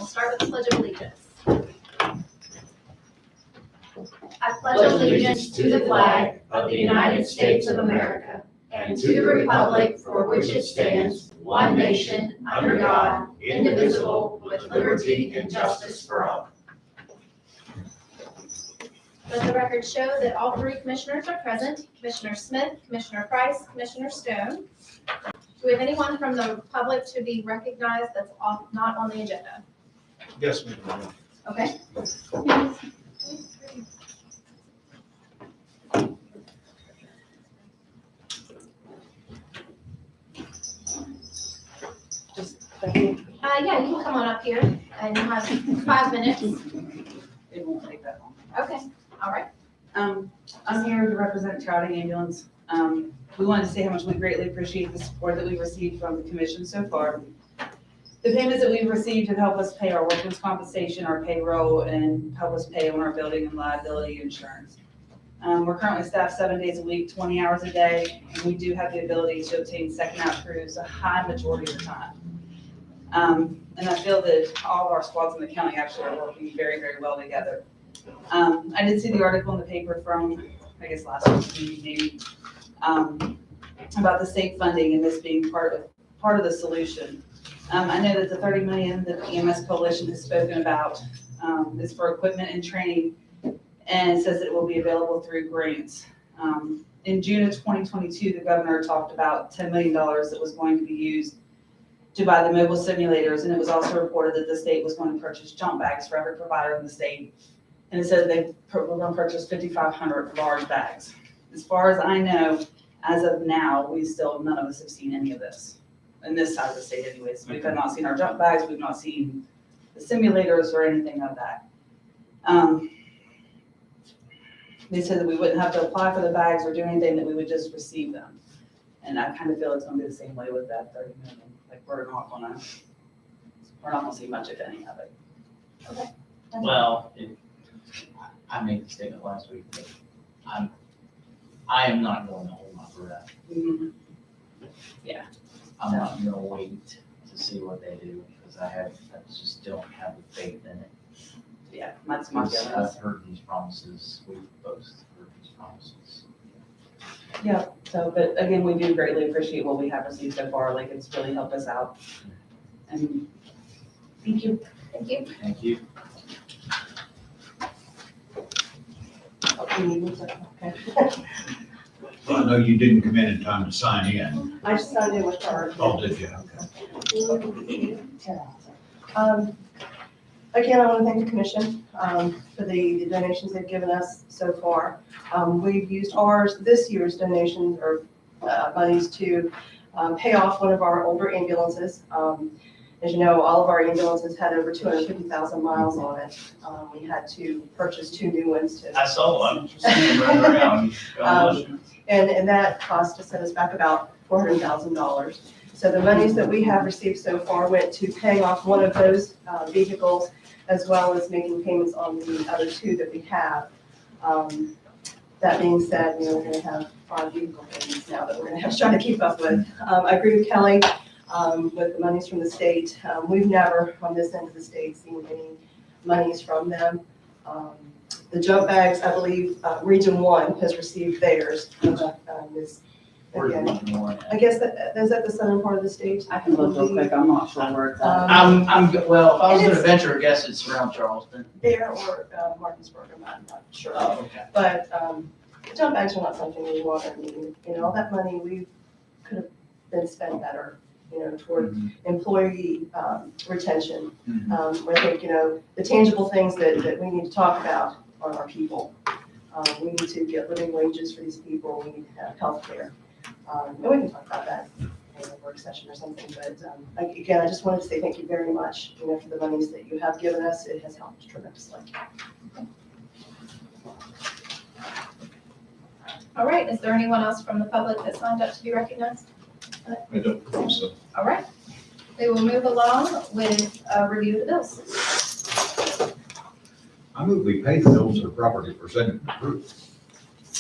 we'll start with the Pledge of Allegiance. I pledge allegiance to the flag of the United States of America and to the republic for which it stands, one nation, under God, indivisible, with liberty and justice for all. Let the record show that all three commissioners are present: Commissioner Smith, Commissioner Price, Commissioner Stone. Do we have anyone from the public to be recognized that's not on the agenda? Yes, ma'am. Okay. Yeah, you can come on up here and you have 5 minutes. It won't take that long. Okay, all right. I'm here to represent Trouting Ambulance. We wanted to say how much we greatly appreciate the support that we've received from the commission so far. The payments that we've received have helped us pay our workers' compensation, our payroll, and help us pay on our building and liability insurance. We're currently staffed 7 days a week, 20 hours a day, and we do have the ability to obtain second out crews a high majority of the time. And I feel that all of our squads in the county actually are working very, very well together. I did see the article in the paper from, I guess, last week, maybe, about the state funding and this being part of the solution. I know that the $30 million that the EMS Coalition has spoken about is for equipment and training, and it says that it will be available through grants. In June of 2022, the governor talked about $10 million that was going to be used to buy the mobile simulators, and it was also reported that the state was going to purchase jump bags for every provider in the state. And it said they were going to purchase 5,500 large bags. As far as I know, as of now, none of us have seen any of this in this side of the state anyways. We have not seen our jump bags, we've not seen the simulators or anything of that. They said that we wouldn't have to apply for the bags or do anything, that we would just receive them. And I kind of feel it's going to be the same way with that 30 million. Like we're not gonna see much of any of it. Okay. Well, I made the statement last week that I am not going to hold my breath. Mm-hmm. I'm not going to wait to see what they do because I just don't have the faith in it. Yeah, that's my Because feeling. I've heard these promises. We've both heard these promises. Yeah, so, but again, we do greatly appreciate what we have received so far. Like, it's really helped us out. And thank you. Thank you. Thank you. Okay. Well, I know you didn't come in time to sign in. I just signed in with her. Oh, did you? Okay. Again, I want to thank the commission for the donations they've given us so far. We've used this year's donations or monies to pay off one of our older ambulances. As you know, all of our ambulances had over 250,000 miles on it. We had to purchase 2 new ones to. I saw them. Running around. And that cost to set us back about $400,000. So the monies that we have received so far went to paying off one of those vehicles, as well as making payments on the other 2 that we have. That being said, we're going to have 5 vehicle payments now that we're going to have to try to keep up with. I agree with Kelly with the monies from the state. We've never, on this end of the state, seen any monies from them. The jump bags, I believe, Region 1 has received theirs. Again, I guess is that the southern part of the state? I can look real quick. I'm not sure where it's at. Well, if I was going to venture a guess, it's around Charleston. There or Martinsburg, I'm not sure. Oh, okay. But jump bags are not something we want. I mean, all that money we could have been spent better, toward employee retention. I think, the tangible things that we need to talk about are our people. We need to get living wages for these people. We need to have health care. And we can talk about that in a work session or something. But again, I just wanted to say thank you very much, for the monies that you have given us. It has helped tremendously. All right, is there anyone else from the public that signed up to be recognized? I don't think so. All right, we will move along with a review of the bills. I move we pay the bills that are properly presented and approved.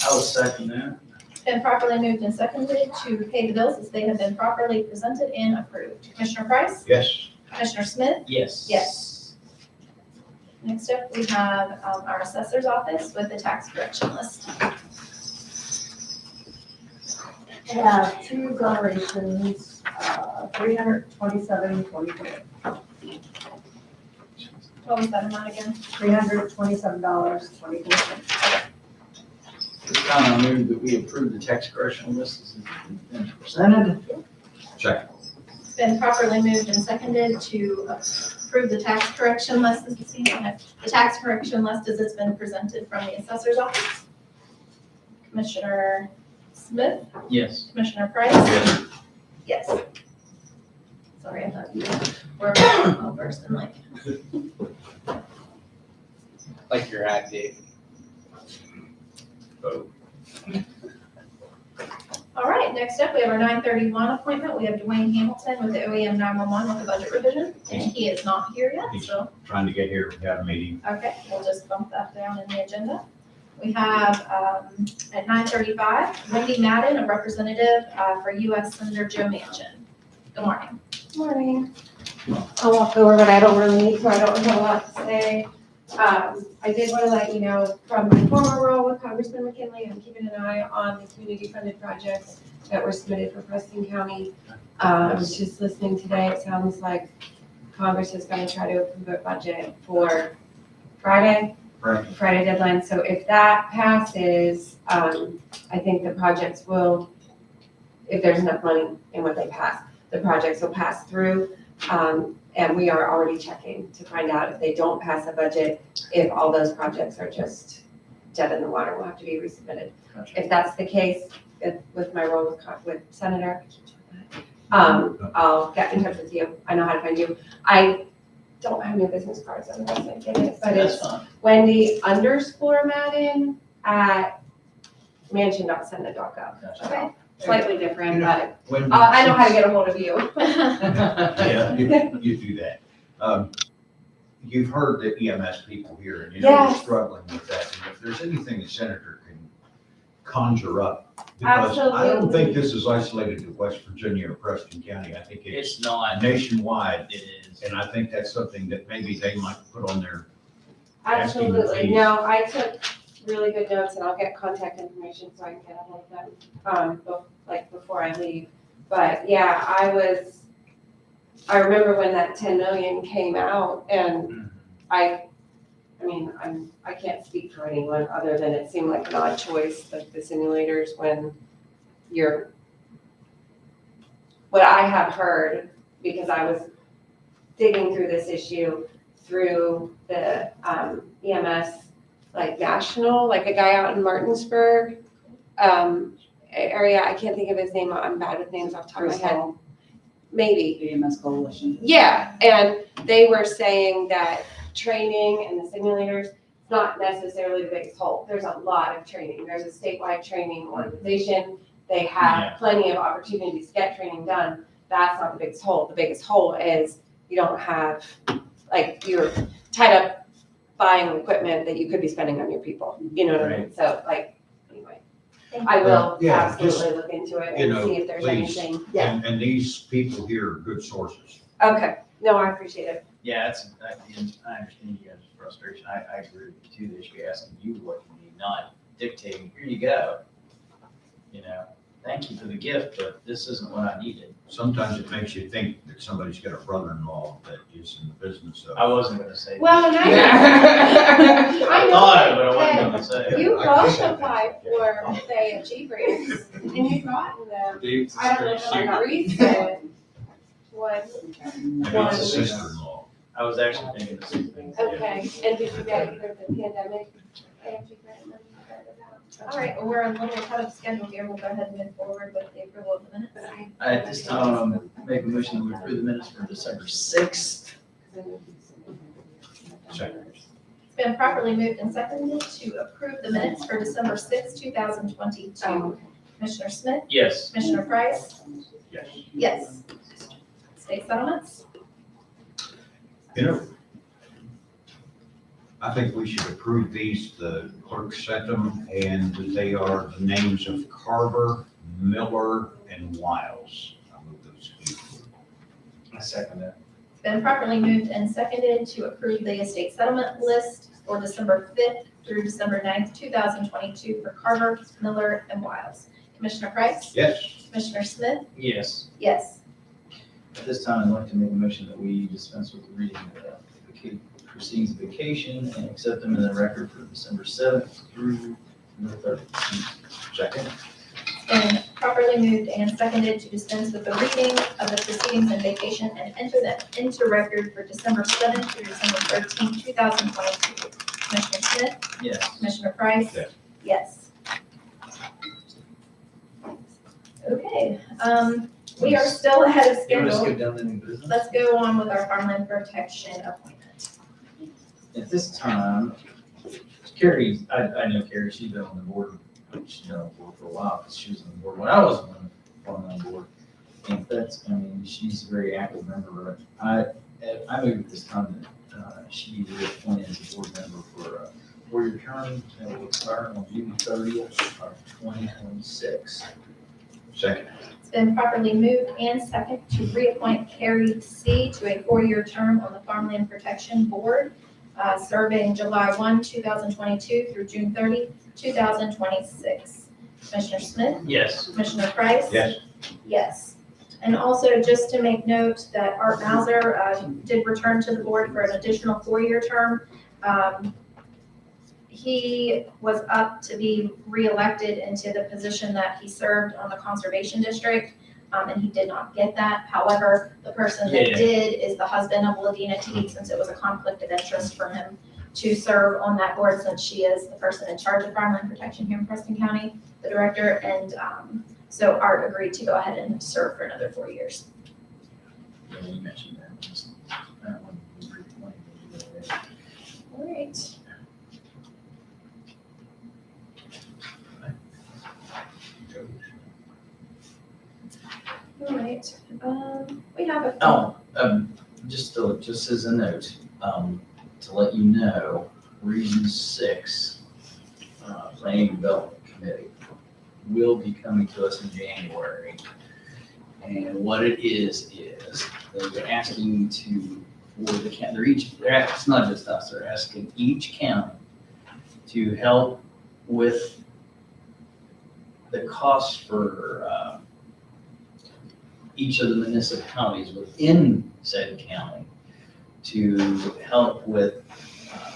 I was second that. It's been properly moved and seconded to pay the bills as they have been properly presented and approved. Commissioner Price? Yes. Commissioner Smith? Yes. Yes. Next up, we have our assessor's office with the tax correction list. We have two exonerations, $327.24. What was that amount again? $327.24. This time I move that we approve the tax correction list as been presented. Second. It's been properly moved and seconded to approve the tax correction list, the tax correction list as it's been presented from the assessor's office. Commissioner Smith, Yes. Commissioner Price? Yes. Yes. Sorry, I thought you were well versed in like. Like your hat, Dave. Vote. All right, next up, we have our 9:31 appointment. We have Dwayne Hamilton with the OEM 911 with the budget revision, and he is not here yet, so, Trying to get here, we had a meeting. okay, we'll just bump that down in the agenda. We have, at 9:35, Wendy Madden, a representative, for U.S. Senator Joe Manchin. Good morning. Morning. I'll walk over, but I don't really need to, I don't have a lot to say. I did want to let you know from my former role with Congressman McKinley, I'm keeping an eye on the community funded projects that were submitted for Preston County. I was just listening today, it sounds like Congress is going to try to approve a budget for Friday deadline. So if that passes, I think the projects will, if there's enough money in what they pass, the projects will pass through. And we are already checking to find out if they don't pass a budget, if all those projects are just dead in the water, will have to be resubmitted. Gotcha. If that's the case, with my role with Senator, I'll get in touch with you. I know how to find you. I don't have any business cards, otherwise I get it, but That's it's fine. Wendy_Madden at mansion.senate.gov. Gotcha. Okay. Slightly different, but When- I know how to get a hold of you. Yeah, you do that. You've heard the EMS people here, and you know they're Yes. struggling with that. And if there's anything the senator can conjure up, because I don't Absolutely. think this is isolated to West Virginia or Preston County. I think it's It's not, nationwide, it is. and I think that's something that maybe they might put on their asking the Absolutely. fees. No, I took really good notes and I'll get contact information so I can get a hold of them, before I leave. But yeah, I remember when that 10 million came out and I can't speak for anyone other than it seemed like an odd choice, like the simulators when what I have heard, because I was digging through this issue through the EMS, like national, like a guy out in Martinsburg area, I can't think of his name, I'm bad with names off the top of my head. Maybe. EMS Coalition. Yeah, and they were saying that training and the simulators, it's not necessarily the biggest hole. There's a lot of training. There's a statewide training organization. They have plenty of opportunities to get training done. That's not the biggest hole. The biggest hole is you don't have, like, you're tied up buying equipment that you could be spending on your people. You know what I mean? So, like, anyway, I will Yeah, absolutely look into it you and know, see if there's please. anything. Yeah, And these people here are good sources. okay. No, I appreciate it. Yeah, I understand you guys' frustration. I agree with you too. They should be asking you what you need, not dictating, here you go. You know, thank you for the gift, but this isn't what I needed. Sometimes it makes you think that somebody's got a brother-in-law that is in the business of. I wasn't gonna say. Well, and that. I I know thought it, but I that wasn't gonna say it. you I both appreciate applied that. for, say, a G-Grant, and you've gotten them. Dave's a I don't know straight if shooter. I'm recent. One, Maybe it's a sister-in-law. I was actually thinking the same thing. okay, and did you get either the pandemic and G-Grant money? All right, well, we're a little ahead of schedule here. We'll go ahead and move forward with the approval of the minutes. At this time, make a motion that we approve the minutes for December 6th. Second. It's been properly moved and seconded to approve the minutes for December 6th, 2022. Oh, Commissioner Smith, Yes. Commissioner Price? Yes. Yes. State settlements? You know, I think we should approve these. The clerk sent them, and they are the names of Carver, Miller, and Wiles. I move those people. I second that. It's Been properly moved and seconded to approve the estate settlement list for December 5th through December 9th, 2022 for Carver, Miller, and Wiles. Commissioner Price? Yes. Commissioner Smith? Yes. Yes. At this time, I'd like to make a motion that we dispense with the reading of the proceedings of vacation and accept them in the record for December 7th through the 13th. Second. It's been properly moved and seconded to dispense with the reading of the proceedings and vacation and enter them into record for December 7th through December 13th, 2022. Commissioner Smith? Yes. Commissioner Price? Yes. Yes. Okay, we are still ahead of You want to schedule. skip down the new business? Let's go on with our farmland protection appointment. At this time, Carrie, I know Carrie, she's been on the board, she's been on the board for a while, because she was on the board when I was on the board. And that's, I mean, she's a very active member. I move at this time that she be reappointed as a board member for a four-year term that will expire on June 30th of 2026. Second. It's been properly moved and second to reappoint Carrie C. to a four-year term on the Farmland Protection Board, serving July 1, 2022 through June 30, 2026. Commissioner Smith? Yes. Commissioner Price? Yes. Yes. And also, just to make note that Art Mauser did return to the board for an additional four-year term. He was up to be reelected into the position that he served on the Conservation District, and he did not get that. However, the person that Yeah. did is the husband of Ladina Teague, since it was a conflict of interest for him to serve on that board, since she is the person in charge of farmland protection here in Preston County, the director, and so Art agreed to go ahead and serve for another 4 years. Yeah, you mentioned that. That one was reappointed. All right. All right, we have a. Oh, just as a note, to let you know, Region 6, Planning and Development Committee will be coming to us in January. And what it is they're asking for the county, it's not just us, they're asking each county to help with the cost for, each of the municipalities within said county to help with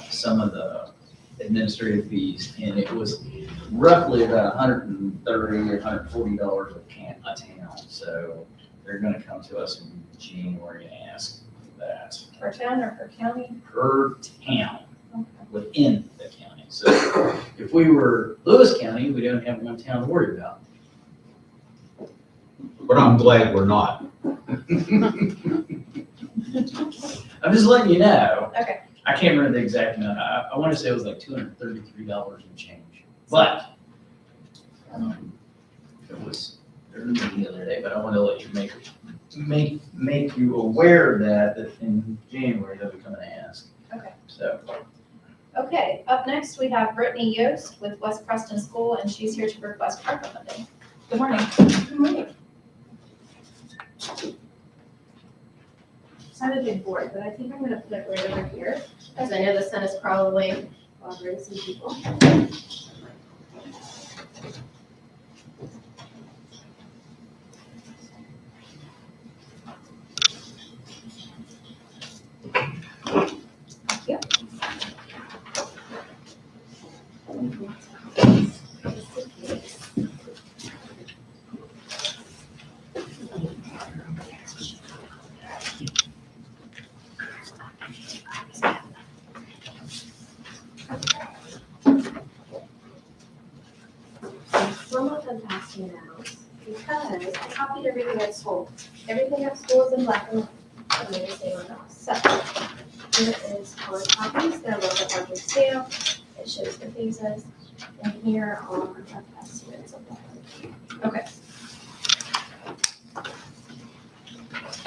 some of the administrative fees. And it was roughly about $130 or $140 a town. So they're gonna come to us in January and ask for that Per town or per county? per town Okay. within the county. So if we were Lewis County, we don't have one town to worry about. But I'm glad we're not. I'm just letting you know. Okay. I can't remember the exact amount. I want to say it was like $233 and change. But it was the other day. But I want to let you make you aware that in January they'll be coming to ask. Okay. So Okay, up next, we have Brittany Yost with West Preston School, and she's here to request ARPA funding. Good morning. Good morning. So I have a big board, but I think I'm gonna put it right over here, because I know the sun is probably bothering some people. Yep. Some of them passed me out because I copied everything at school. Everything at school is in black and white. I made the same on those. So here is color copies. They're a little bit larger scale. It shows the phases. And here are the estimates of that. Okay.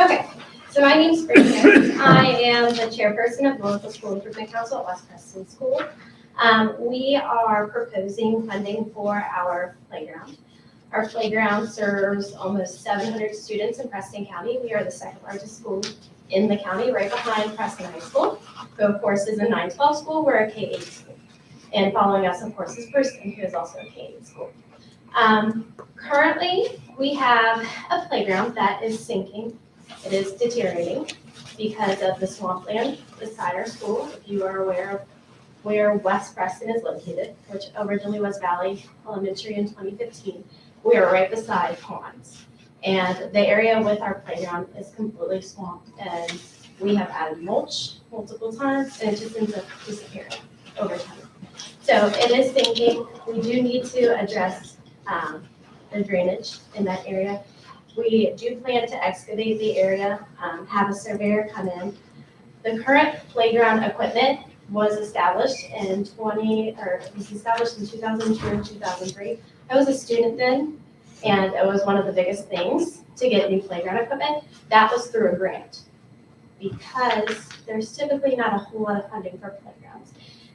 Okay, so my name's Brittany Yost. I am the chairperson of the local school improvement council at West Preston School. We are proposing funding for our playground. Our playground serves almost 700 students in Preston County. We are the second largest school in the county, right behind Preston High School, who of course is a 9-12 school, we're a K-8 school. And following us, of course, is Preston, who is also a K-8 school. Currently, we have a playground that is sinking. It is deteriorating because of the swampland beside our school. If you are aware of where West Preston is located, which originally was Valley Elementary in 2015, we are right beside ponds. And the area with our playground is completely swamped, and we have added mulch multiple times, and it just ends up disappearing over time. So it is sinking. We do need to address the drainage in that area. We do plan to excavate the area, have a surveyor come in. The current playground equipment was established in 2003 and 2003. I was a student then, and it was one of the biggest things to get new playground equipment. That was through a grant, because there's typically not a whole lot of funding for playgrounds.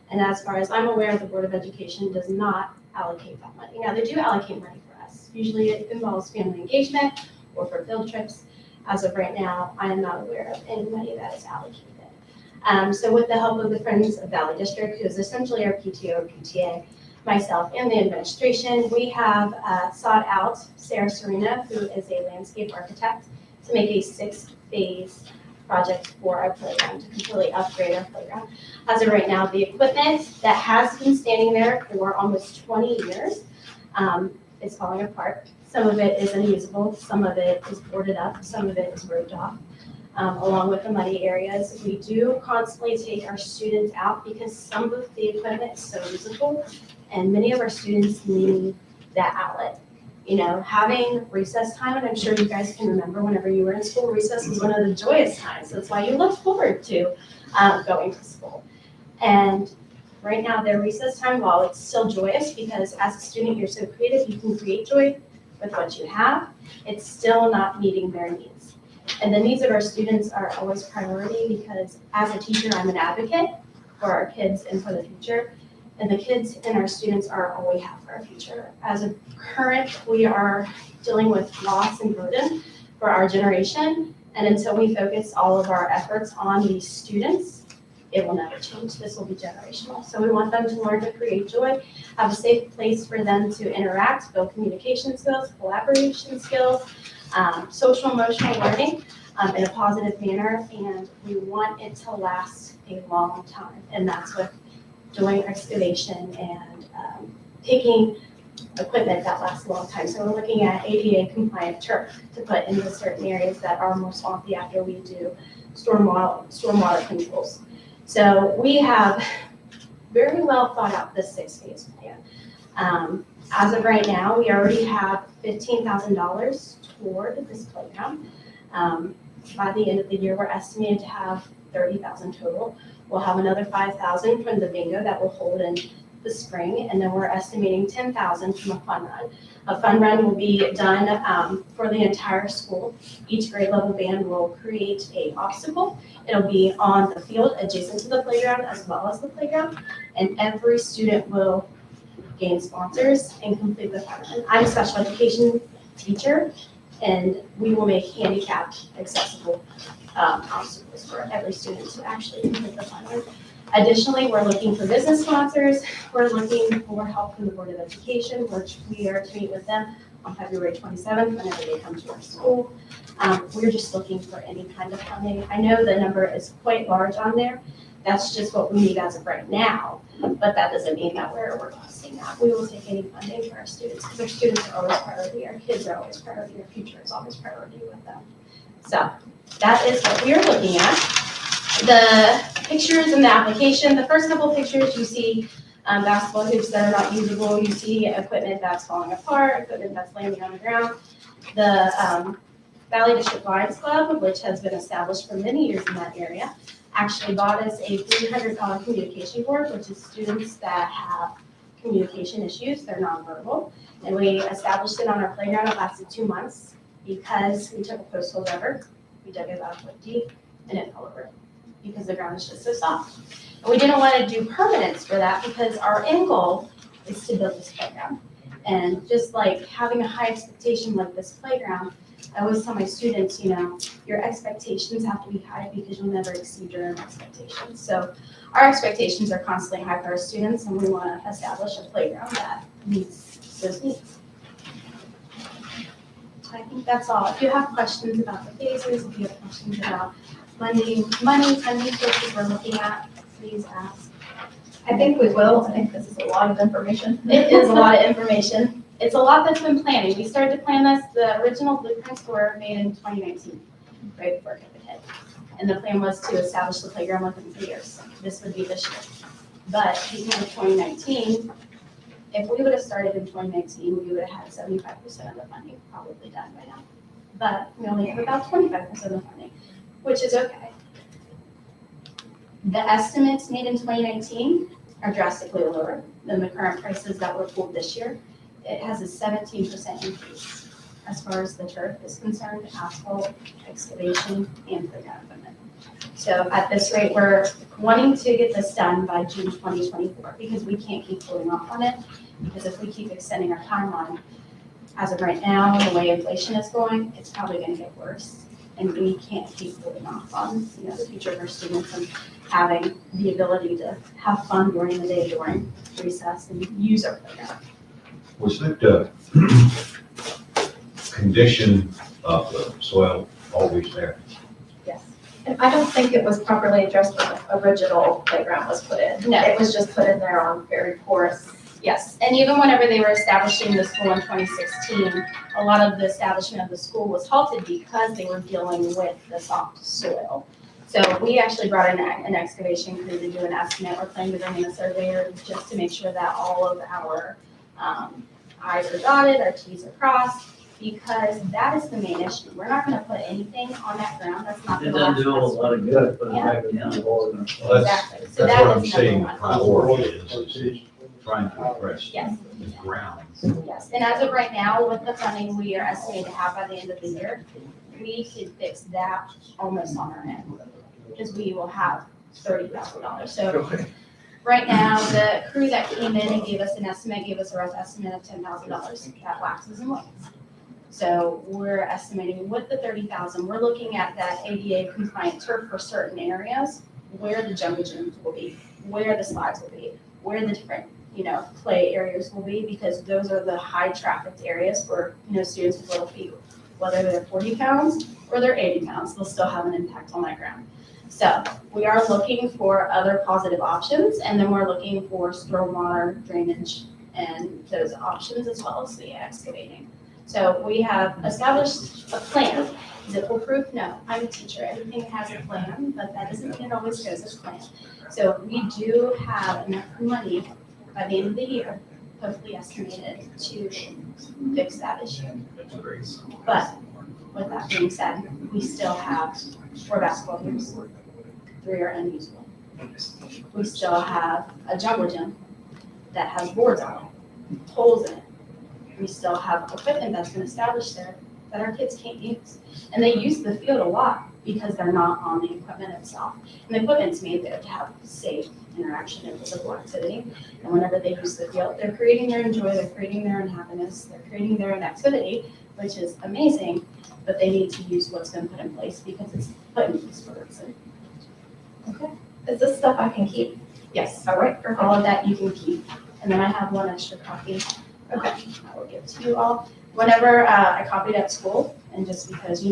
And as far as I'm aware, the Board of Education does not allocate that money. Now, they do allocate money for us. Usually it involves family engagement or for field trips. As of right now, I am not aware of any money that is allocated. So with the help of the Friends of Valley District, who is essentially our PTO or PTA, myself and the administration, we have sought out Sarah Serena, who is a landscape architect, to make a 6-phase project for our playground, to completely upgrade our playground. As of right now, the equipment that has been standing there for almost 20 years is falling apart. Some of it is unusable, some of it is boarded up, some of it is roped off. Along with the muddy areas, we do constantly take our students out because some of the equipment is so usable, and many of our students need that outlet. You know, having recess time, and I'm sure you guys can remember whenever you were in school, recess was one of the joyous times. That's why you look forward to going to school. And right now, their recess time, while it's still joyous, because as a student, you're so creative, you can create joy with what you have, it's still not meeting their needs. And the needs of our students are always priority, because as a teacher, I'm an advocate for our kids and for the future. And the kids and our students are all we have for our future. As a current, we are dealing with loss and burden for our generation. And until we focus all of our efforts on these students, it will never change. This will be generational. So we want them to learn to create joy, have a safe place for them to interact, build communication skills, collaboration skills, social emotional learning in a positive manner. And we want it to last a long time. And that's with doing excavation and taking equipment that lasts a long time. So we're looking at ADA compliant turf to put into certain areas that are more swampy after we do stormwater controls. So we have very well thought out this 6-phase plan. As of right now, we already have $15,000 toward this playground. By the end of the year, we're estimated to have $30,000 total. We'll have another $5,000 from the bingo that we'll hold in the spring, and then we're estimating $10,000 from a fun run. A fun run will be done for the entire school. Each grade level band will create a obstacle. It'll be on the field adjacent to the playground as well as the playground, and every student will gain sponsors and complete the fun run. I'm a special education teacher, and we will make handicapped accessible obstacles for every student to actually complete the fun run. Additionally, we're looking for business sponsors. We're looking for help from the Board of Education, which we are to meet with them on February 27th whenever they come to our school. We're just looking for any kind of funding. I know the number is quite large on there. That's just what we need as of right now, but that doesn't mean that we're requesting that. We will take any funding for our students, because our students are always priority, our kids are always priority, our future is always priority with them. So that is what we are looking at. The pictures in the application, the first couple of pictures, you see basketball hoops that are not usable, you see equipment that's falling apart, equipment that's landing on the ground. The Valley District Lions Club, which has been established for many years in that area, actually bought us a $300 communication board, which is students that have communication issues, they're nonverbal. And we established it on our playground. It lasted 2 months because we took a postal rubber, we dug it about a foot deep, and it fell over because the ground is just so soft. And we didn't want to do permanence for that, because our end goal is to build this playground. And just like having a high expectation like this playground, I always tell my students, your expectations have to be high because you'll never exceed your own expectations. So our expectations are constantly high for our students, and we want to establish a playground that meets those needs. I think that's all. If you have questions about the phases, if you have questions about funding sources we're looking at, please ask. I think we will. I think this is a lot of information. It is a lot of information. It's a lot that's been planning. We started to plan this, the original blueprints were made in 2019, right before COVID hit. And the plan was to establish the playground within 3 years. This would be this year. But speaking of 2019, if we would have started in 2019, we would have had 75% of the funding probably done by now. But we only have about 25% of the funding, which is okay. The estimates made in 2019 are drastically lower than the current prices that were pulled this year. It has a 17% increase as far as the turf is concerned, asphalt, excavation, and playground equipment. So at this rate, we're wanting to get this done by June 2024 because we can't keep holding off on it. Because if we keep extending our timeline, as of right now, the way inflation is going, it's probably going to get worse. And we can't keep holding off on, the future of our students and having the ability to have fun during the day, during recess, and use our playground. Was that condition of the soil always there? Yes. And I don't think it was properly addressed when the original playground was put in. No. It was just put in there on very porous. Yes, and even whenever they were establishing the school in 2016, a lot of the establishment of the school was halted because they were dealing with the soft soil. So we actually brought in an excavation crew to do an estimate. We're planning to bring in a surveyor just to make sure that all of our I's are dotted, our T's are crossed, because that is the main issue. We're not gonna put anything on that ground that's not It gonna doesn't last do a us. lot of good, but Yeah. it's back down. Well, Exactly, so That's that what I'm is saying, number the one. priority is trying to address Yes. the ground. Yes, and as of right now, with the funding we are estimated to have by the end of the year, we could fix that almost on our end, because we will have $30,000. So right now, the crew that came in and gave us an estimate, gave us a rough estimate of $10,000. That waxes and wanes. So we're estimating with the 30,000, we're looking at that ADA compliant turf for certain areas, where the jungle gyms will be, where the slides will be, where the different play areas will be, because those are the high trafficked areas for, students with little feet. Whether they're 40 pounds or they're 80 pounds, they'll still have an impact on that ground. So we are looking for other positive options, and then we're looking for stormwater drainage and those options, as well as the excavating. So we have established a plan. Is it foolproof? No. I'm a teacher. Everything has a plan, but that doesn't mean it always goes as planned. So we do have enough money by the end of the year, hopefully estimated, to fix that issue. But with that being said, we still have 4 basketball games, 3 are unusable. We still have a jungle gym that has boards on it, holes in it. We still have equipment that's been established there that our kids can't use. And they use the field a lot because they're not on the equipment itself. And the equipment's made there to have safe interaction and physical activity. And whenever they use the field, they're creating their own joy, they're creating their own happiness, they're creating their own activity, which is amazing, but they need to use what's been put in place because it's put in place for a reason. Okay. Is this stuff I can keep? Yes, All right, perfect. all of that you can keep. And then I have one extra copy. Okay. I will give to you all. Whenever I copied at school, and just because,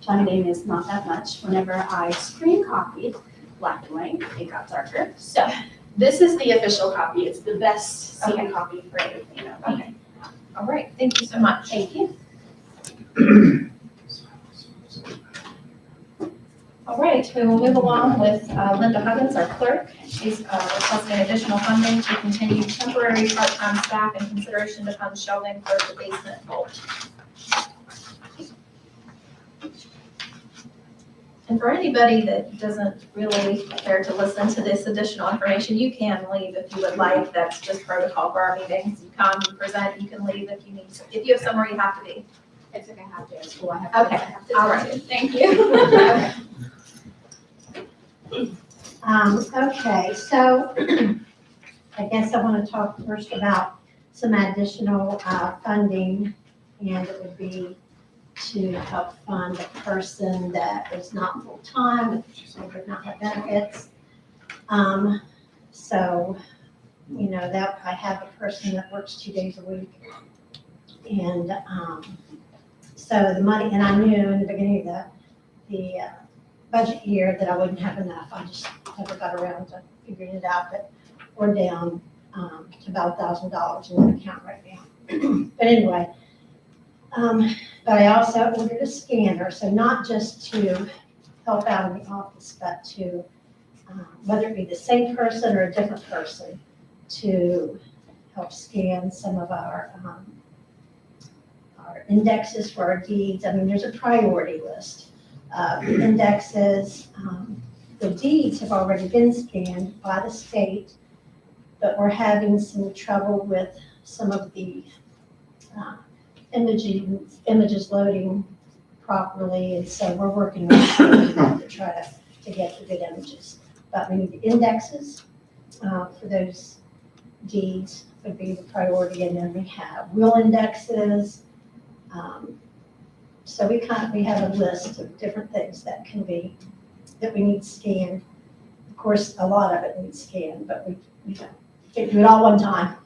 funding is not that much, whenever I screen copied black and white, it got darker. So this is the official copy. It's the best screen copy for everything. Okay. All right, thank you so much. Thank you. All right, we will move along with Linda Huggins, our clerk. She's requesting additional funding to continue temporary part-time staff in consideration to fund shelving for the basement vault. And for anybody that doesn't really care to listen to this additional information, you can leave if you would like. That's just protocol for our meetings. You come, you present, you can leave if you need to. If you have somewhere you have to be. It's okay, I have to at school. I have Okay, to have to all do right. too. Thank you. Okay, so I guess I want to talk first about some additional funding, and it would be to help fund a person that is not full-time, they would not have benefits. So, you know, that I have a person that works 2 days a week. And, so the money, and I knew in the beginning of the budget year that I wouldn't have enough. I just never got around to figuring it out, but we're down, to about $1,000 in that account right now. But anyway, but I also ordered a scanner, so not just to help out in the office, but to, whether it be the same person or a different person, to help scan some of our indexes for our deeds. I mean, there's a priority list of indexes. The deeds have already been scanned by the state, but we're having some trouble with some of the images loading properly, and so we're working with the state to try to get the good images. But we need the indexes for those deeds would be the priority, and then we have will indexes. So we have a list of different things that we need scanned. Of course, a lot of it needs scanned, but we can't do it all one time.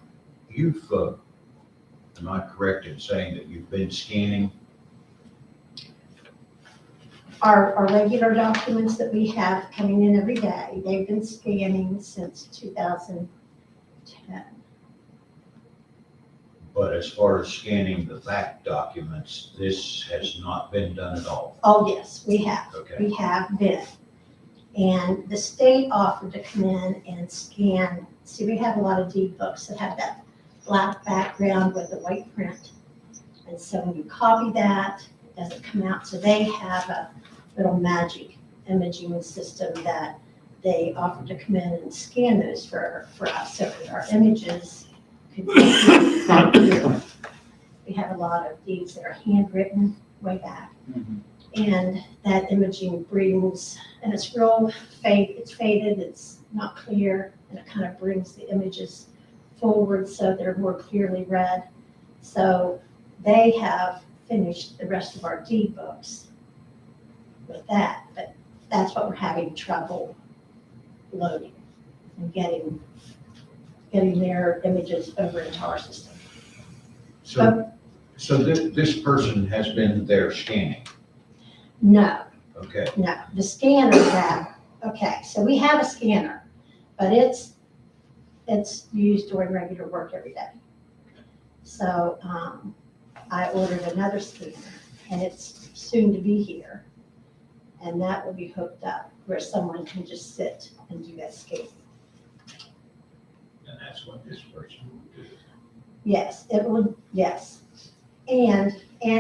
You've, am I correct in saying that you've been scanning? Our regular documents that we have coming in every day, they've been scanning since 2010. But as far as scanning the fact documents, this has not been done at all. Oh, yes, we have. Okay. We have been. And the state offered to come in and scan. See, we have a lot of deed books that have that black background with the white print. And so when you copy that, it doesn't come out. So they have a little magic imaging system that they offered to come in and scan those for us. So that our images could be clear. We have a lot of deeds that are handwritten way back. And that imaging brings, and it's faded, it's not clear, and it kind of brings the images forward so they're more clearly read. So they have finished the rest of our deed books with that, but that's what we're having trouble loading and getting their images over into our system. So this person has been there scanning, No, okay? no, the scanner okay, so we have a scanner, but it's used during regular work every day. So, I ordered another scanner, and it's soon to be here. And that will be hooked up where someone can just sit and do that scan. And that's what this person will do. Yes, it would, yes. And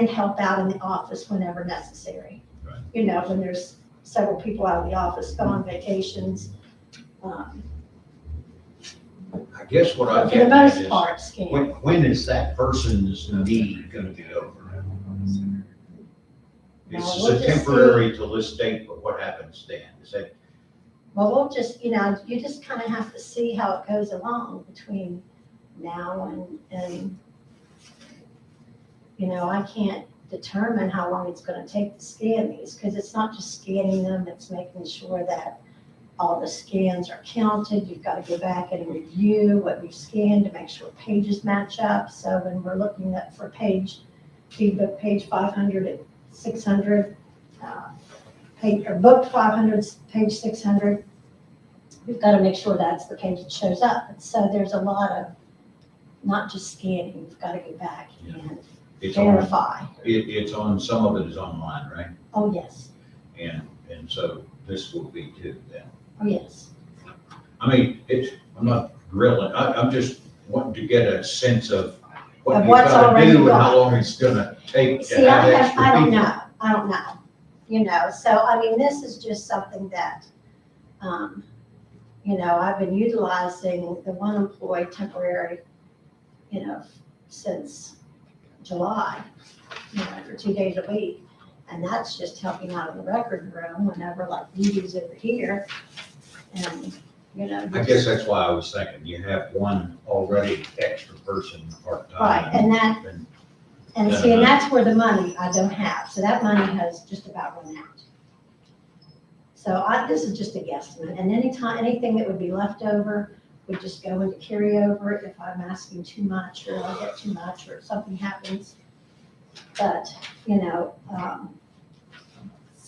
help out in the office whenever necessary. Right. You know, when there's several people out of the office, go on vacations. I guess what I But for get the at most is, part, scan. when is that person's need gonna be over? This Well, is we'll a just temporary till this date, but what happens then? Is that, Well, we'll just, you know, you just kind of have to see how it goes along between now and, you know, I can't determine how long it's going to take to scan these, because it's not just scanning them, it's making sure that all the scans are counted. You've got to go back and review what we've scanned to make sure pages match up. So when we're looking at for page 500 at 600, or book 500, page 600, we've got to make sure that's the page that shows up. And so there's a lot of, not just scanning, we've got to go back and it's on, verify. it's on, some of it is online, right? Oh, yes. And so this will be too then. Oh, yes. I mean, I'm not grilling, I'm just wanting to get a sense of what Of you've what's got to already do and done. how long it's gonna take to See, have I extra don't people. know. I don't know. You know, so I mean, this is just something that, you know, I've been utilizing the one employee temporary, you know, since July, you know, for 2 days a week. And that's just helping out in the record room whenever like Judy's over here. And, you know. I guess that's why I was thinking, you have one already extra person part-time. Right, And see, and that's where the money I don't have, so that money has just about run out. So this is just a guesstimate, and anything that would be left over would just go into carryover if I'm asking too much, or I get too much, or something happens. But,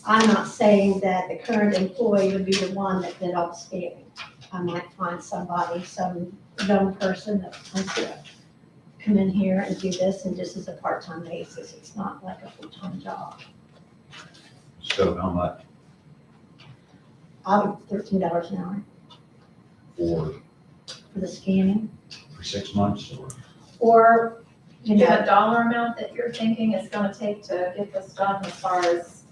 I'm not saying that the current employee would be the one that did all the scanning. I might find somebody, some young person that wants to come in here and do this, and just as a part-time basis. It's not like a full-time job. So how much $13 an hour for for the scanning, 6 months or? or, Do you have a dollar amount that you're thinking it's gonna take to get this done as far as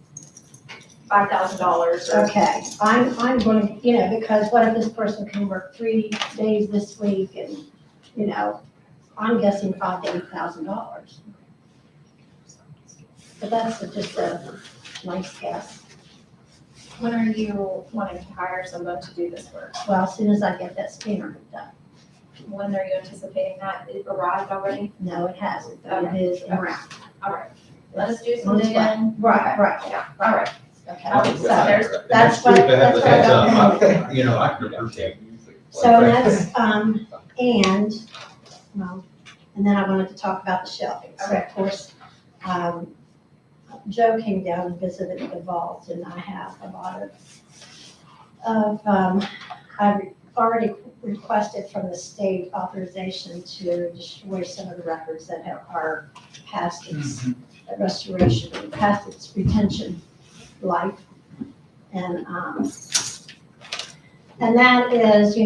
$5,000 or? okay, I'm going to, because what if this person can work 3 days this week, and, I'm guessing $5,000 to $8,000. But that's just a nice guess. When are you wanting to hire someone to do this work? Well, as soon as I get that scanner done. When are you anticipating that? It arrived already? No, it hasn't, but it is en route. All right, let us do some On its way. digging. Right. Yeah, all right. Okay, so there's- that's It's good what, to have that's the what I heads got. up. I can appreciate. So that's, and then I wanted to talk about the shelving. So of course, Joe came down and visited the vault, and I have a lot of, I've already requested from the state authorization to destroy some of the records that are past its restoration, past its retention life. And that is,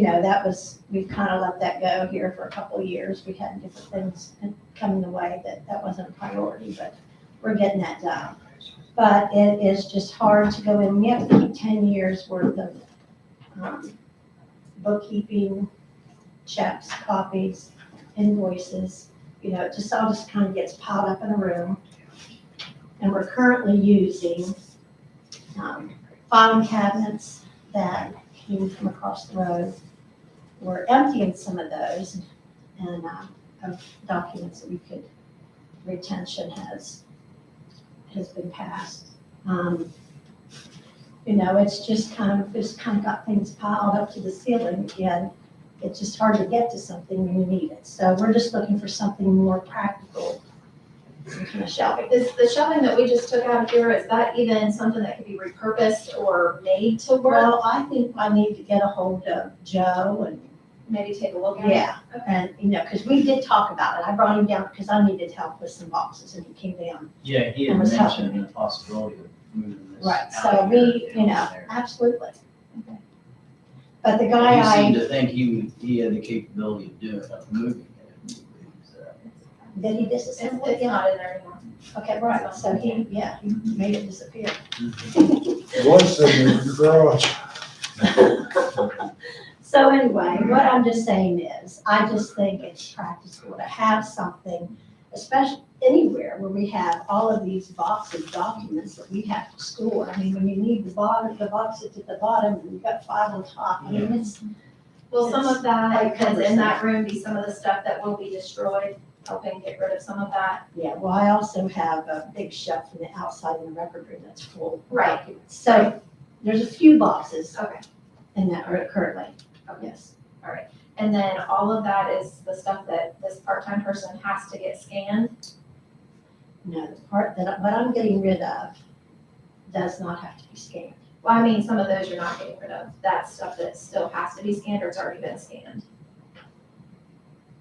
we kind of let that go here for a couple of years. We had different things coming the way that wasn't a priority, but we're getting that done. But it is just hard to go in. You have to keep 10 years worth of bookkeeping, checks, copies, invoices. It just all just kind of gets piled up in a room. And we're currently using filing cabinets that came from across the road. We're emptying some of those, and of documents that we could, retention has been passed. It's just kind of got things piled up to the ceiling, and it's just hard to get to something when you need it. So we're just looking for something more practical, some kind of shelving. Is the shelving that we just took out of here, is that even something that could be repurposed or made to work? Well, I think I need to get a hold of Joe and, Maybe take a look at it? yeah, and, because we did talk about it. I brought him down because I needed help with some boxes, and he came down. Yeah, he And had was helping mentioned the possibility of moving this. Right, out so here we, and there. absolutely. Okay. But the He guy seemed to think he had the capability of doing, of moving it. So, did he It's disassemble it? it's not in there anymore. Okay, right, so he made it disappear. Was in your garage. So anyway, what I'm just saying is, I just think it's practical to have something, especially anywhere where we have all of these boxes, documents that we have to store. I mean, when you need the boxes at the bottom, and you've got 5 on top, I mean, it's, Will some of that, Like that's in that room, be some of the stuff that will be destroyed, helping get rid of some of that? yeah, well, I also have a big shelf in the outside in the record room that's full of Right. documents. So there's a few boxes Okay. in that room currently, yes. And then all of that is the stuff that this part-time person has to get scanned? No, the part what I'm getting rid of does not have to be scanned. Well, I mean, some of those you're not getting rid of, that's stuff that still has to be scanned or it's already been scanned.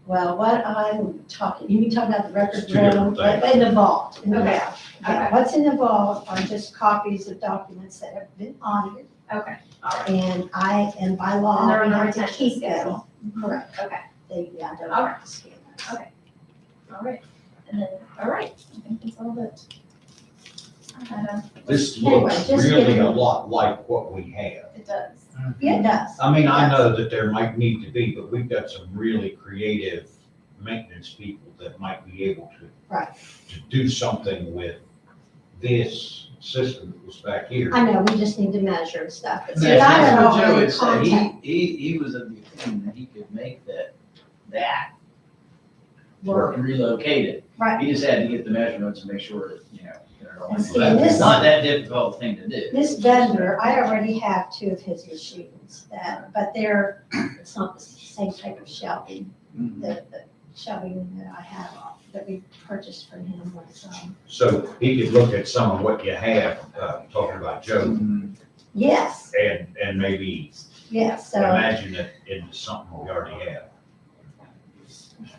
Well, what I'm talking, you mean talking about the record It's two different room, things. in the vault, in the Okay. vault. Yeah, Okay. what's in the vault are just copies of documents that have been audited, Okay, all right. and by law, And they're on we the have to retention keep them. schedule. Correct. Okay, I don't All have to scan those. all right. And then, all right, I think that's all that. I had This Anyway, looks just really give a me- lot like what we have. it does. Yeah, it does. I mean, I Yes. know that there might need to be, but we've got some really creative maintenance people that might be able to. Right. To do something with this system that was back here. I know, we just need to measure and stuff, but see, That's I don't what know Joe any had said. contact. He was of the opinion that he could make that were, and relocate it. right. He just had to get the measurements and make sure that, they're all. And see, and It's this- not that difficult thing to do. This vendor, I already have 2 of his machines but it's not the same type of shelving. The shelving that I have, that we purchased from him was, So he could look at some of what you have, talking about Joe, yes, and maybe yes, so, imagine it into something we already have.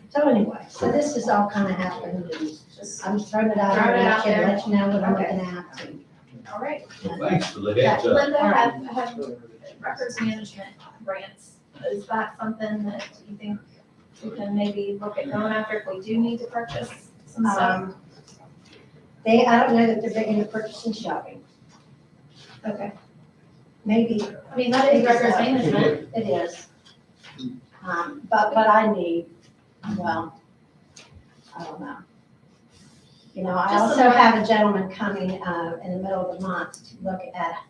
so anyway, so this has all kind of happened, and Just, I'm throwing it out Throwing it there, out to there. let you know what I'm Okay. looking at. and- all right. Well, thanks for the heads up. Linda, have records management grants, is that something that you think we can maybe look at going after if we do need to purchase some stuff? I don't know that they're big into purchasing shelving, Okay, maybe. I mean, that is records management. It is. But I need, well, I don't know. You know, I Just also some- have a gentleman coming, in the middle of the month to look at,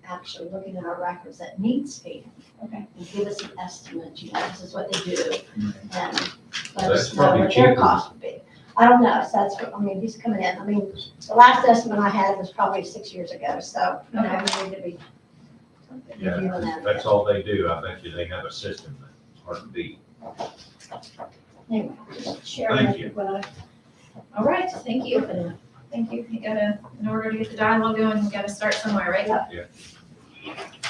actually looking at our records that need scanning. Okay. And give us an estimate, you know, this is what they do, and let That's us know probably what their cheaper. cost would be. I don't know, so that's what, I mean, he's coming in, I mean, the last estimate I had was probably 6 years ago, so, you know, we need to be reviewing Yeah, that. that's all they do. I bet you they have a system that's hard to beat. Anyway, just sharing Thank you. what I All right, thank you. Yeah. Thank you. You gotta, in order to get the dialogue going, you gotta start somewhere, right? Yeah.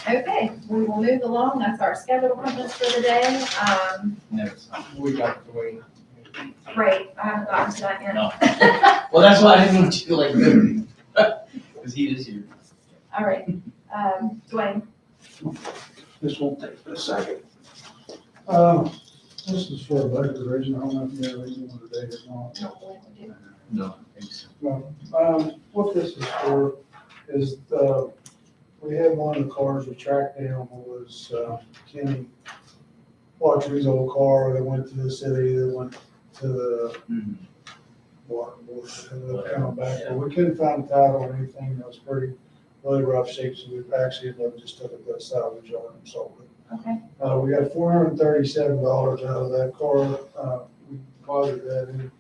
Okay, we will move along. That's our scheduled appointments for the day. No, it's not. We got to wait. Right, I haven't gotten to that yet. No. Well, that's why I didn't want you to like, because he is here. All right, Dwayne, This won't take a second. This is for a budget revision. I don't know if you have anything on the date or not. no, Dwayne, we do. No, thanks. What this is for is, we had one of the cars we tracked down was, Kenny Audrey's old car. They went to the city, they went to the water board, they come back, but we couldn't find the title or anything. It was really rough shape, so we actually just took it to a salvage yard and sold it. Okay, We got $437 out of that car. We deposited that in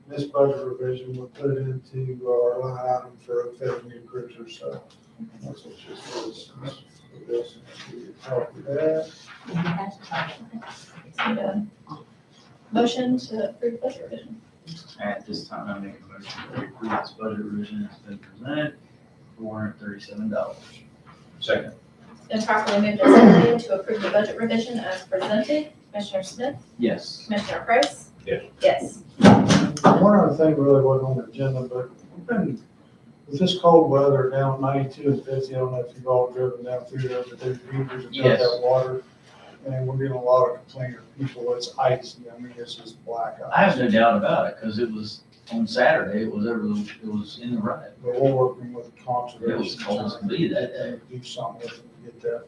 this budget revision. We'll put it into our line item for a new cruiser, so that's what this is. This, copy that. need a motion to approve budget revision. At this time, I make a motion to approve this budget revision has been presented, $437. Second. Been properly moved and seconded to approve the budget revision as presented. Commissioner Smith, Yes. Commissioner Price? Yes. Yes. One other thing really wasn't on the agenda, but we've been, with this cold weather down 92 and 50, I don't know if you've all driven down through there, but there's beavers that got Yes. that water. And we're getting a lot of complaints from people, it's icy. I mean, it's just black ice. I have no doubt about it, because it was, on Saturday, it was in the rut. But we're working with conservation. It was cold as can be that day. Do something with it to get that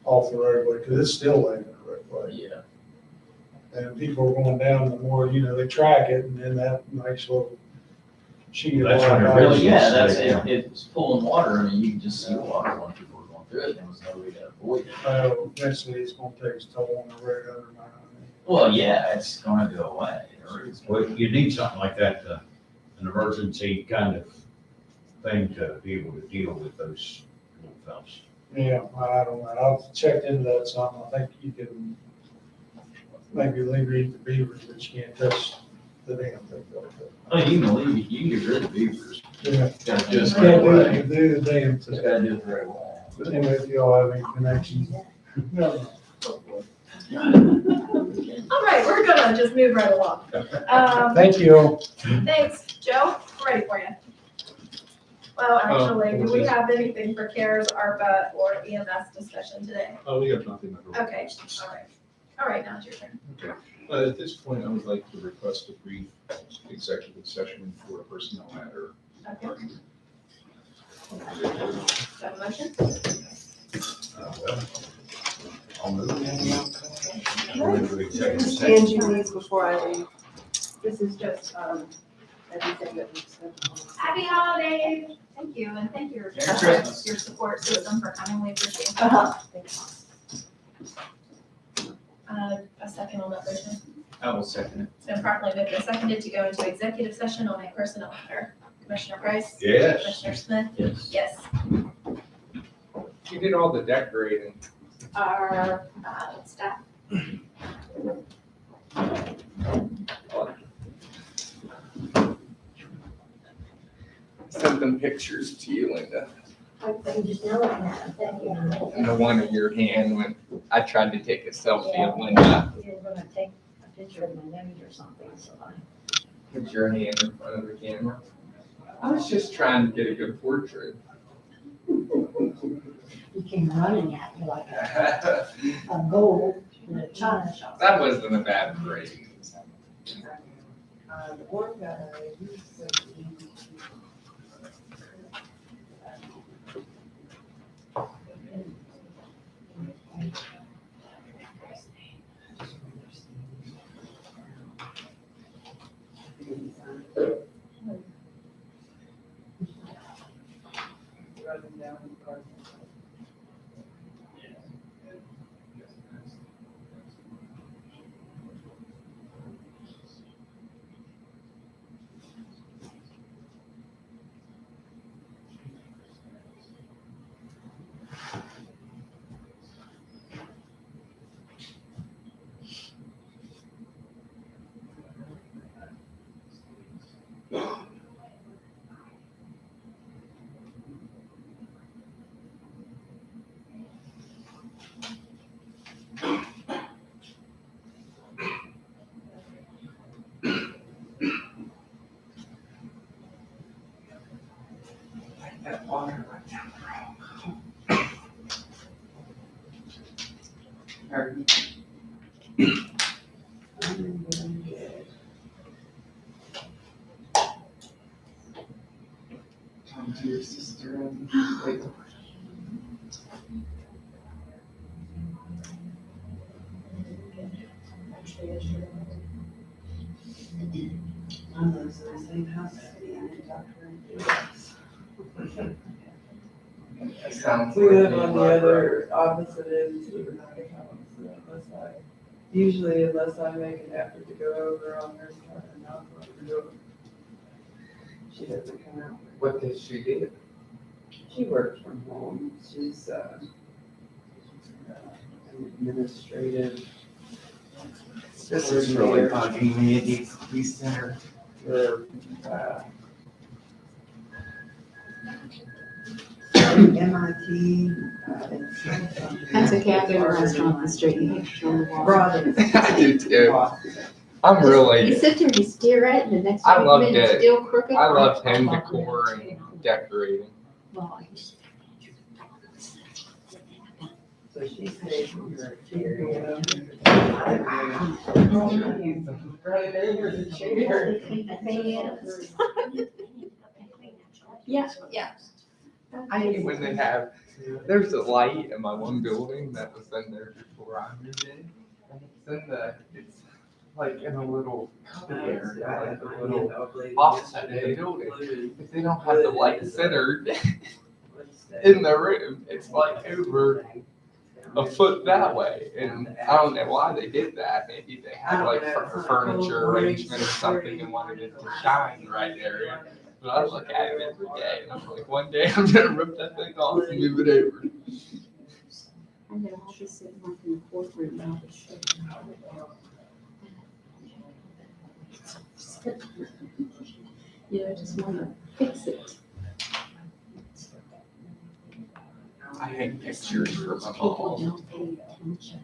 off the roadway, because it's still laying in the roadway. Yeah. And people are going down, the more, they track it, and then that nice little sheet of That's when it ice. really Yeah, gets that's, it's pulling water, I mean, you can just see water when people are going through it, there was no way to avoid it. Eventually, it's gonna take its toll on the road under my. Well, yeah, it's gonna go away. or it's gonna- Well, you need something like that, an emergency kind of thing to be able to deal with those little fellas. Yeah, I don't know, I've checked into that some, I think you can maybe leave eat the beavers, but you can't touch the damn thing. Oh, you can leave it, you can get rid of the beavers. Yeah, Gotta do it the can't right do, way. do the damn Just thing. gotta do it the right way. But anyway, if y'all have any connections. No. All right, we're gonna just move right along. Thank you. Thanks, Joe, we're ready for you. Well, actually, do we have anything for CARES, ARPA, or EMS discussion today? Oh, we have nothing. Okay, all right. All right, now it's your turn. At this point, I would like to request a brief executive session for a personnel matter. Okay, have a motion? Well, I'll move. We'll move to executive This is session. Angie needs before I leave. This is just, everything that we said. Happy holidays. Thank you, and thank you Merry Christmas. your support, Susan, for coming. We appreciate it. Uh-huh. A second on that motion. I will second it. It's been properly moved and seconded to go into executive session on a personnel matter. Commissioner Price? Yes. Commissioner Smith? Yes. Yes. You did all the decorating. Our staff. Sent them pictures to you, Linda. I'm just now looking at it, thank you. And the one in your hand when I tried to take a selfie of Linda. You were gonna take a picture of my nose or something, so I. Put your hand in front of the camera. I was just trying to get a good portrait. You came running at me like a gold in a china shop. That wasn't a bad break. That water right down the road. Talk to your sister and wait. That sounds We like live me on and the my other brother. opposite ends of the house, so unless I make an effort to go over on her side and knock on her door, she doesn't come out. What does she do? She works from home, she's, an administrative. This is really bugging me. It needs to be centered. For, MIT. That's a cafe or restaurant on the street, you picture on the wall. Broad. I do too. I'm You really, sit there and you stare at it, and the next I time you love come in, it's it. still crooked. I love home decor and decorating. Well, I used So she stays in her chair, right over the chair. Yeah, yeah. I hate when they have, there's a light in my one building that was in there before I moved in. And it's in the, it's like in a little area, like a little offset in the building. If they don't have the light centered in the room, it's like over a foot that way. And I don't know why they did that. Maybe they had like furniture arrangement or something and wanted it to shine right there. But I look at it every day and I'm like, one day I'm gonna rip that thing off and move it over. And they're all just sitting like in the courtroom now. You know, just wanna fix it. I hate pictures for my People mom. don't pay attention.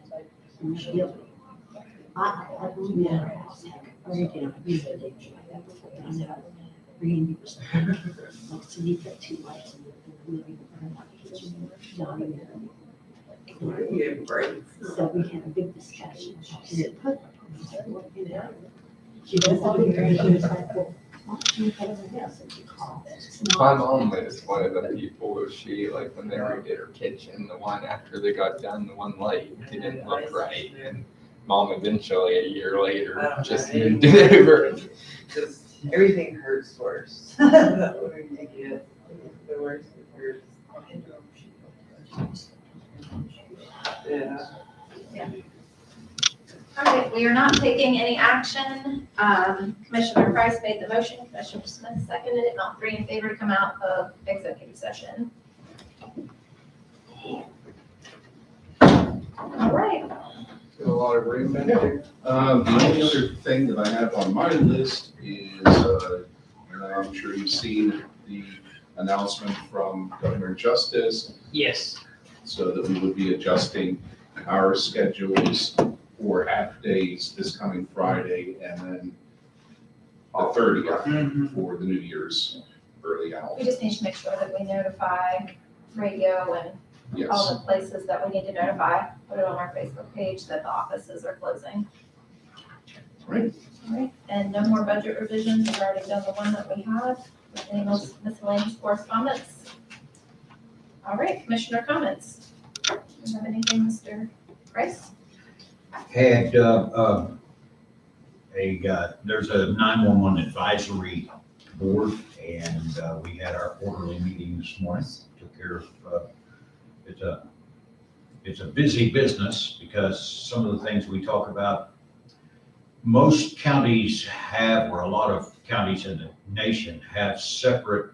Randy was like, so you've got two lights in the living room, kitchen, dining room. You get breaks. So we had a big discussion. She said, put, you know, she wasn't very, she was like, well, why don't you put everything else that you call? My mom is one of the people who she, like, when they redid her kitchen, the one after they got done, the one light didn't look right. And mom eventually, a year later, just moved it over. Just, everything hurts worse. That's what we get, the worse it hurts. Yeah. All right, we are not taking any action. Commissioner Price made the motion, Commissioner Smith seconded it, all three in favor to come out of executive session. All right, Got a lot of room back there. The only other thing that I have on my list is, and I'm sure you've seen the announcement from Governor Justice, Yes. so that we would be adjusting our schedules for half days this coming Friday and then the 30th for the New Year's early out. we just need to make sure that we notify radio and all Yes, the places that we need to notify, put it on our Facebook page that the offices are closing. Right. All right, and no more budget revisions, we've already done the one that we had. Any miscellaneous correspondence? All right, commissioner comments. Do you have anything, Mr. Price? Had, there's a 911 advisory board, and we had our quarterly meeting this morning, took care of, it's a busy business because some of the things we talk about, most counties have, or a lot of counties in the nation have separate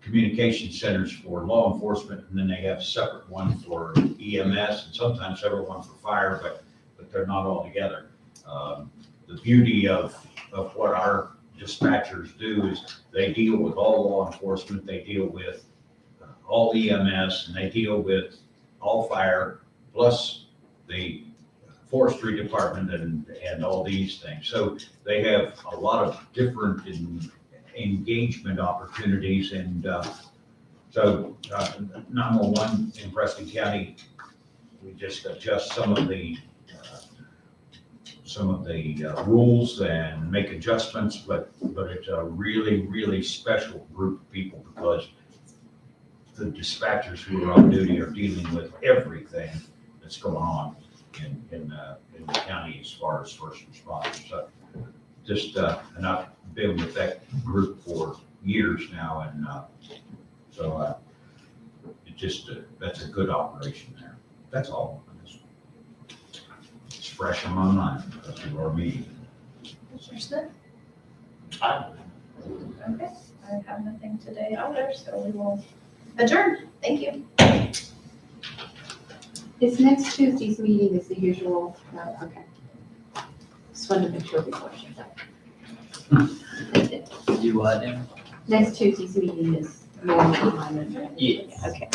communication centers for law enforcement, and then they have separate one for EMS, and sometimes separate one for fire, but they're not all together. The beauty of what our dispatchers do is they deal with all law enforcement, they deal with all EMS, and they deal with all fire, plus the forestry department and all these things. So they have a lot of different engagement opportunities, and so 911 in Preston County, we just adjust some of the rules and make adjustments, but it's a really, really special group of people because the dispatchers who are on duty are dealing with everything that's going on in the county as far as first responders. So just, and I've been with that group for years now, and so it just, that's a good operation there. That's all. It's fresh in my mind because of our meeting. Commissioner Smith? Okay, I have nothing today either, so we will adjourn. Thank you. Is next Tuesday's meeting is the usual, okay. Just wanted to make sure before she said. Do what now? Next Tuesday's meeting is normal time. Yes. Okay.